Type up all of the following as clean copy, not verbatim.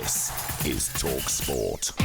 This is talkSPORT.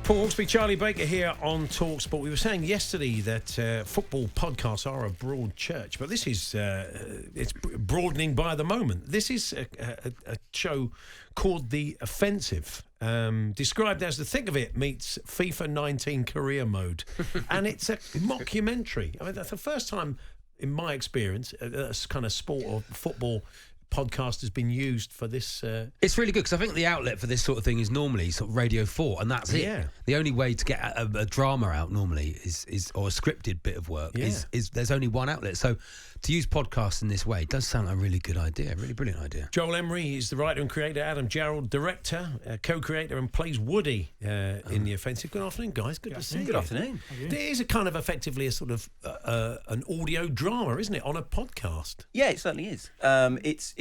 Paul Hawksbee, Charlie Baker here on talkSPORT. We were saying yesterday that football podcasts are a broad church, but this is it's broadening by the moment. This is a show called The Offensive, described as the thick of it meets FIFA 19 career mode, and it's a mockumentary. I mean, that's the first time in my experience a kind of sport or football podcast has been used for this. It's really good because I think the outlet for this sort of thing is normally sort of Radio 4, and that's it. Yeah. The only way to get a drama out normally is or a scripted bit of work is there's only one outlet. So to use podcasts in this way does sound like a really good idea, a really brilliant idea. Joel Emery is the writer and creator. Adam Jarrell, director, co-creator, and plays Woody in The Offensive. Good afternoon, guys. Good to see you. Good afternoon. It is a kind of effectively a sort of an audio drama, isn't it, on a podcast? Yeah, it certainly is.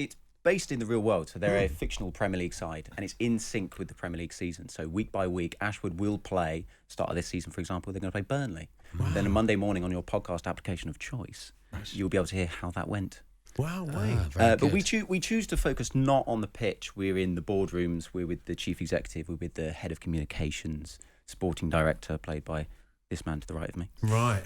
It's based in the real world, so they're a fictional Premier League side, and it's in sync with the Premier League season. So week by week, Ashwood will play, start of this season, for example, they're going to play Burnley. Wow. Then a Monday morning on your podcast application of choice, you'll be able to hear how that went. Wow, but we choose to focus not on the pitch. We're in the boardrooms, we're with the chief executive, we're with the head of communications, sporting director, played by this man to the right of me. Right.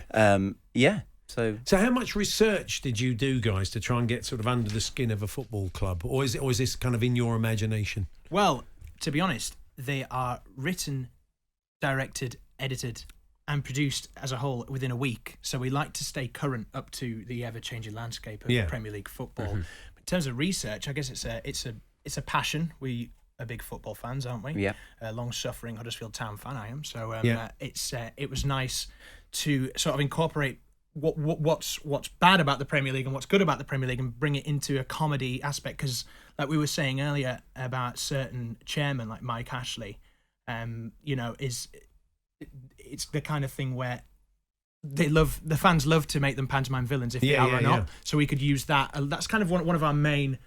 So how much research did you do, guys, to try and get sort of under the skin of a football club, or is this kind of in your imagination? Well, to be honest, they are written, directed, edited, and produced as a whole within a week. So we like to stay current up to the ever-changing landscape of Premier League football. Mm-hmm. In terms of research, I guess it's a passion. We are big football fans, aren't we? Yeah. Long-suffering Huddersfield Town fan I am. So it was nice to sort of incorporate what's bad about the Premier League and what's good about the Premier League and bring it into a comedy aspect, because like we were saying earlier about certain chairmen like Mike Ashley, it's the kind of thing where the fans love to make them pantomime villains if they are or not. So we could use that. That's kind of one of our main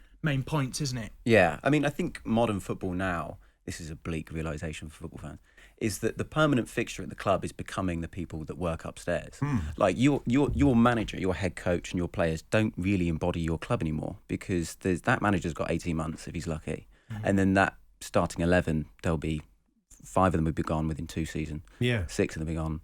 points, isn't it? Yeah, I mean, I think modern football now, this is a bleak realisation for football fans, is that the permanent fixture at the club is becoming the people that work upstairs. Like your manager, your head coach, and your players don't really embody your club anymore, because that manager's got 18 months if he's lucky, and then that starting 11, there'll be 5 of them will be gone within 2 seasons. 6 of them will be gone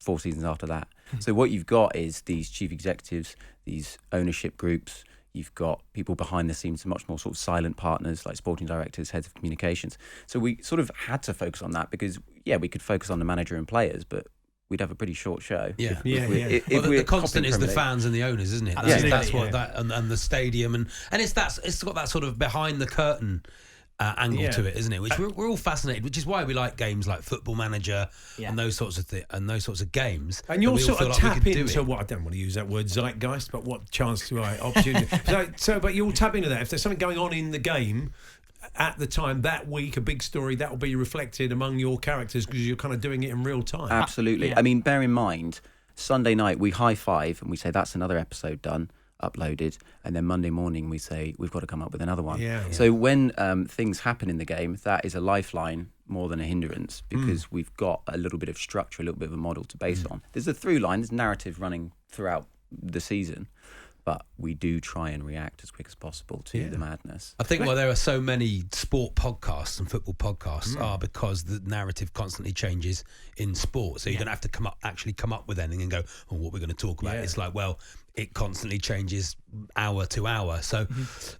4 seasons after that. So what you've got is these chief executives, these ownership groups. You've got people behind the scenes, much more sort of silent partners like sporting directors, heads of communications. So we sort of had to focus on that because, we could focus on the manager and players, but we'd have a pretty short show. The constant is the fans and the owners, isn't it? That's what that and the stadium and it's got that sort of behind the curtain angle to it, isn't it? Which we're all fascinated, which is why we like games like Football Manager and those sorts of games. And you'll sort of tap into what, I don't want to use that word zeitgeist, but what chance do I opportunity? But you'll tap into that. If there's something going on in the game at the time that week, a big story, that will be reflected among your characters because you're kind of doing it in real time. Absolutely. I mean, bear in mind, Sunday night we high five and we say that's another episode done, uploaded, and then Monday morning we say we've got to come up with another one. So when things happen in the game, that is a lifeline more than a hindrance, because we've got a little bit of structure, a little bit of a model to base on. There's a through line, there's narrative running throughout the season, but we do try and react as quick as possible to the madness. I think why there are so many sport podcasts and football podcasts are because the narrative constantly changes in sport. So you don't have to come up with anything and go, what we're going to talk about. It's like, well, it constantly changes hour to hour. So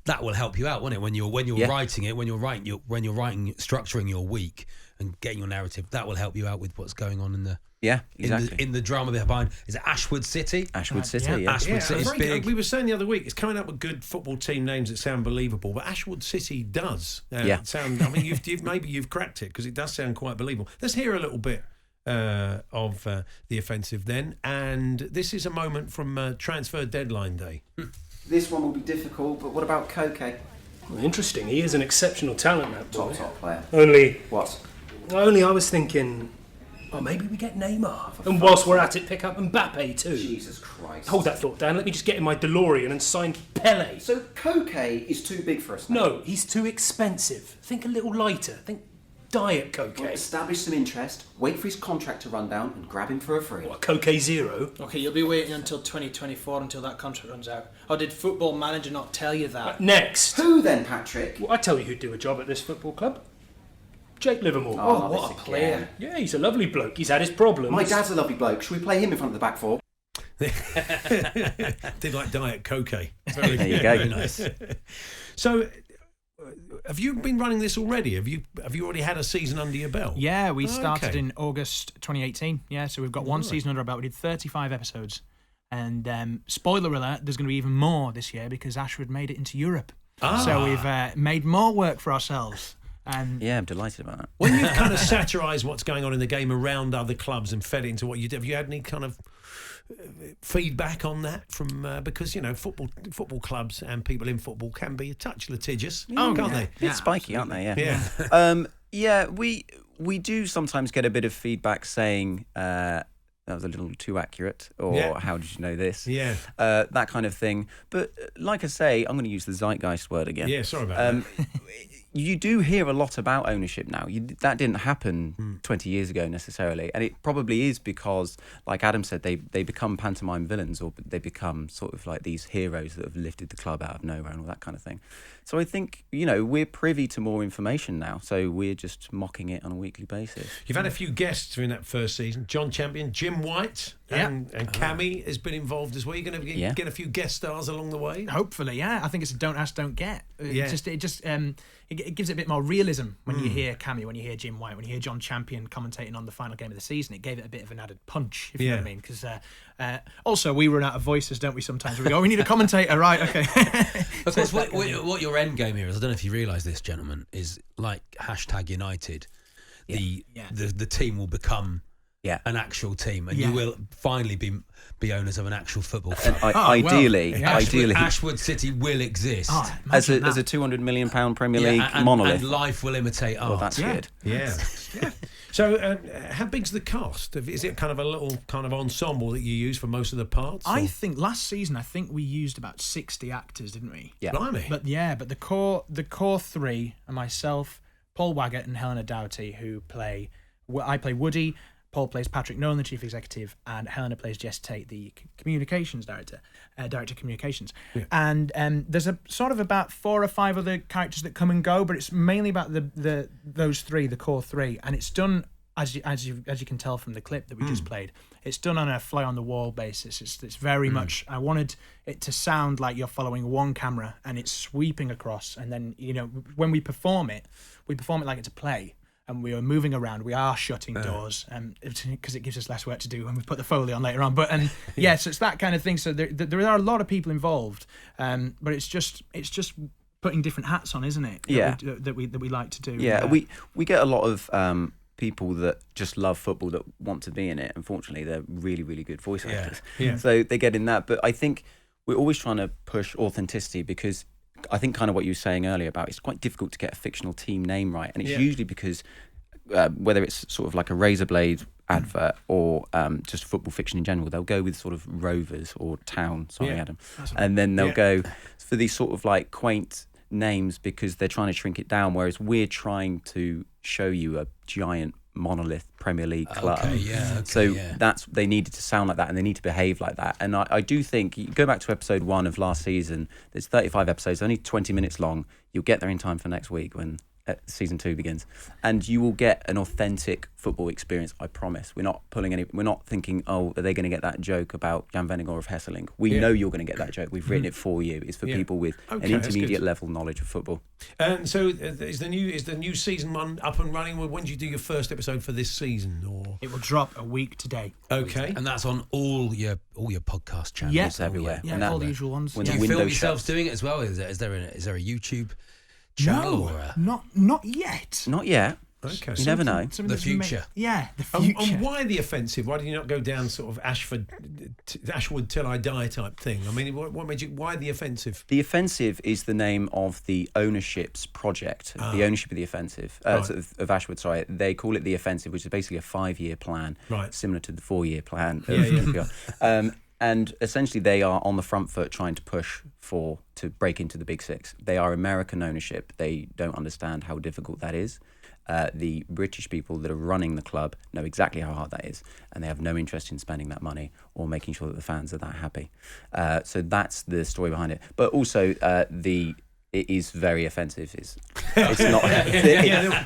that will help you out, won't it? When you're writing it, when you're writing, structuring your week and getting your narrative, that will help you out with what's going on in the in the drama behind. Is it Ashwood City? Ashwood City, Ashwood City's big. We were saying the other week, it's coming up with good football team names that sound believable, but Ashwood City does sound. I mean, you've cracked it because it does sound quite believable. Let's hear a little bit of The Offensive then, and this is a moment from transfer deadline day. This one will be difficult, but what about Koke? Well, interesting. He is an exceptional talent, that boy. Top player. Only I was thinking, maybe we get Neymar. And whilst we're at it, pick up Mbappe too. Jesus Christ. Hold that thought, Dan. Let me just get in my DeLorean and sign Pele. So Koke is too big for us now? No, he's too expensive. Think a little lighter. Think Diet We'll cocaine. establish some interest, wait for his contract to run down, and grab him for a free. What, Cocaine Zero? Okay, you'll be waiting until 2024 until that contract runs out. Or did Football Manager not tell you that? Next. Who then, Patrick? Well, I tell you who'd do a job at this football club. Jake Livermore. Oh, what a this player. again. Yeah, he's a lovely bloke. He's had his problems. My dad's a lovely bloke. Should we play him in front of the back four? Did like Diet Cocaine. There you go. Very nice. So, have you been running this already? Have you already had a season under your belt? Yeah, we started Okay. in August 2018. Yeah, so we've got one season under our belt. We did 35 episodes. And spoiler alert, there's going to be even more this year because Ashford made it into Europe. So we've made more work for ourselves. And Yeah, I'm delighted about that. When you've kind of satirised what's going on in the game around other clubs and fed into what you do, have you had any kind of feedback on that from because football clubs and people in football can be a touch litigious, can't they? Bit spiky, aren't they? Yeah. Yeah, we do sometimes get a bit of feedback saying that was a little too accurate, or how did you know this? Yeah. That kind of thing. But like I say, I'm going to use the zeitgeist word again. Yeah, sorry about that. You do hear a lot about ownership now. That didn't happen 20 years ago necessarily, and it probably is because, like Adam said, they become pantomime villains, or they become sort of like these heroes that have lifted the club out of nowhere and all that kind of thing. So I think, we're privy to more information now, so we're just mocking it on a weekly basis. You've had a few guests in that first season. John Champion, Jim White, and Cammy has been involved as well. You're going to get a few guest stars along the way. hopefully, yeah. I think it's a don't ask, don't get. Yeah. It gives it a bit more realism when you hear Cammy, when you hear Jim White, when you hear John Champion commentating on the final game of the season. It gave it a bit of an added punch, if you know what I mean. Because also we run out of voices, don't we? Sometimes we go, we need a commentator, right? Okay. Of course, what your end game here is, I don't know if you realise this, gentlemen, is like #United. The team will become an actual team, and you will finally be owners of an actual football club. And ideally, Ashwood City will exist as a £200 million Premier League monolith. and life will imitate art. Well, that's good. Yeah. So, how big's the cast? Is it kind of a little kind of ensemble that you use for most of the parts? I think last season, we used about 60 actors, didn't we? Yeah. Blimey. But the core three are myself, Paul Waggett, and Helena Doughty, who play. I play Woody. Paul plays Patrick Nolan, the chief executive, and Helena plays Jess Tate, the communications director of communications. Yeah. And there's a sort of about 4 or 5 other characters that come and go, but it's mainly about those three, the core three, and it's done as you can tell from the clip that we just played. It's done on a fly on the wall basis. It's very much. I wanted it to sound like you're following one camera and it's sweeping across, and then when we perform it like it's a play. And we are moving around. We are shutting doors, because it gives us less work to do when we put the Foley on later on. But so it's that kind of thing. So there are a lot of people involved, but it's just putting different hats on, isn't it? That we like to do. Yeah, we get a lot of people that just love football that want to be in it. Unfortunately, they're really, really good voice actors. Yeah. So they get in that. But I think we're always trying to push authenticity, because I think kind of what you were saying earlier about it's quite difficult to get a fictional team name right, and it's usually because whether it's sort of like a razor blade advert or just football fiction in general, they'll go with sort of Rovers or Town. Sorry, Adam, and then they'll go for these sort of like quaint names because they're trying to shrink it down. Whereas we're trying to show you a giant monolith Premier League club. They needed to sound like that, and they need to behave like that. And I do think, you go back to episode 1 of last season, there's 35 episodes, only 20 minutes long. You'll get there in time for next week when season 2 begins, and you will get an authentic football experience. I promise. We're not thinking, are they going to get that joke about Jan Vennegoor of Hesselink? We know you're going to get that joke. We've written it for you. It's for people with an intermediate level knowledge of football. And so is the new season 1 up and running? When do you do your first episode for this season? Or it will drop a week today. Okay, and that's on all your podcast channels. Yes, everywhere. Yeah, all the usual ones. Do you film yourselves doing it as well? Is there a YouTube channel? No, not yet. Not yet. Okay, you never know. The future. The future. And why the offensive? Why did you not go down sort of Ashwood till I die type thing? I mean, what made you? Why the offensive? The Offensive is the name of the ownership's project. The ownership of the Offensive of Ashwood. Sorry, they call it the Offensive, which is basically a 5-year plan, similar to the 4-year plan of NPR. And essentially, they are on the front foot trying to push to break into the Big Six. They are American ownership. They don't understand how difficult that is. the British people that are running the club know exactly how hard that is, and they have no interest in spending that money or making sure that the fans are that happy. So that's the story behind it. But also it is very offensive. It's not.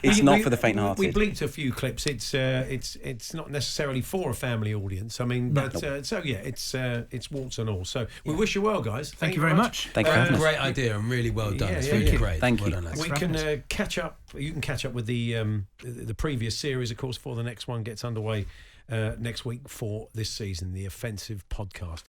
It's not for the faint-hearted. We bleeped a few clips. It's not necessarily for a family audience. I mean, but it's warts and all. So we wish you well, guys. Thank you very much. Thank you for having us. Great idea and really well done. Yeah, It's yeah, really great. Thank you. Well done, lads. We can catch up. You can catch up with the previous series, of course, before the next one gets underway next week for this season, the Offensive Podcast.